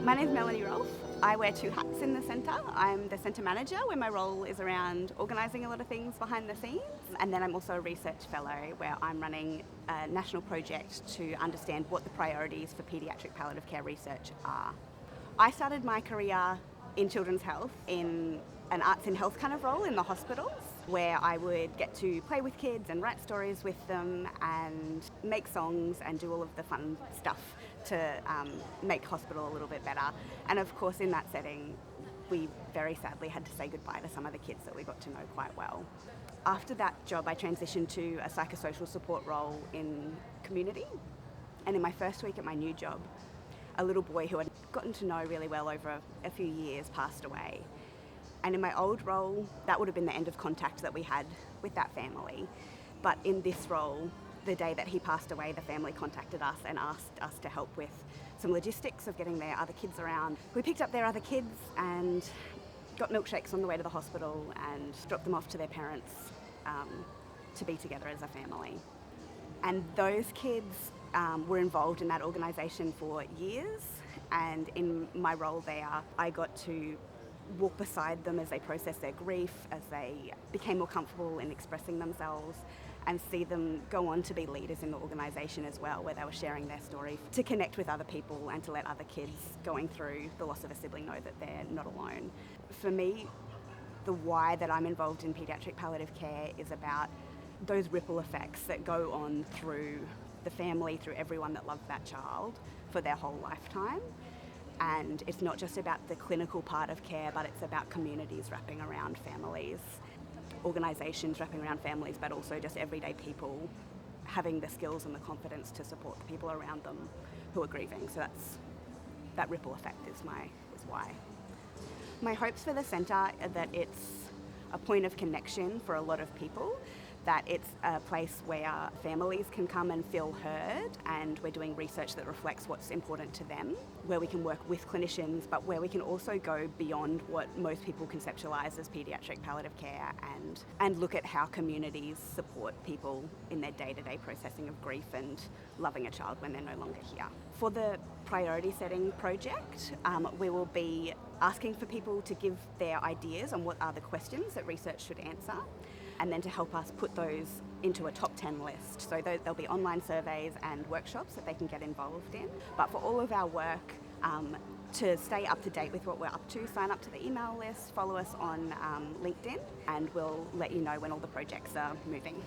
My name's Melanie Rolfe. I wear two hats in the centre. I'm the centre manager, where my role is around organising a lot of things behind the scenes. And then I'm also a research fellow, where I'm running a national project to understand what the priorities for paediatric palliative care research are. I started my career in children's health in an arts and health kind of role in the hospitals, where I would get to play with kids and write stories with them and make songs and do all of the fun stuff to make hospital a little bit better. And of course, in that setting, we very sadly had to say goodbye to some of the kids that we got to know quite well. After that job, I transitioned to a psychosocial support role in community. And in my first week at my new job, a little boy who I'd gotten to know really well over a few years passed away. And in my old role, that would have been the end of contact that we had with that family. But in this role, the day that he passed away, the family contacted us and asked us to help with some logistics of getting their other kids around. We picked up their other kids and got milkshakes on the way to the hospital and dropped them off to their parents to be together as a family. And those kids were involved in that organisation for years, and in my role there, I got to walk beside them as they processed their grief, as they became more comfortable in expressing themselves, and see them go on to be leaders in the organisation as well, where they were sharing their story to connect with other people and to let other kids going through the loss of a sibling know that they're not alone. For me, the why that I'm involved in paediatric palliative care is about those ripple effects that go on through the family, through everyone that loved that child for their whole lifetime. And it's not just about the clinical part of care, but it's about communities wrapping around families, organisations wrapping around families, but also just everyday people having the skills and the confidence to support the people around them who are grieving. So that ripple effect is why. My hopes for the centre are that it's a point of connection for a lot of people, that it's a place where families can come and feel heard, and we're doing research that reflects what's important to them, where we can work with clinicians, but where we can also go beyond what most people conceptualise as paediatric palliative care and look at how communities support people in their day-to-day processing of grief and loving a child when they're no longer here. For the priority setting project, we will be asking for people to give their ideas on what are the questions that research should answer, and then to help us put those into a top 10 list. So there'll be online surveys and workshops that they can get involved in. But for all of our work, to stay up to date with what we're up to, sign up to the email list, follow us on LinkedIn, and we'll let you know when all the projects are moving.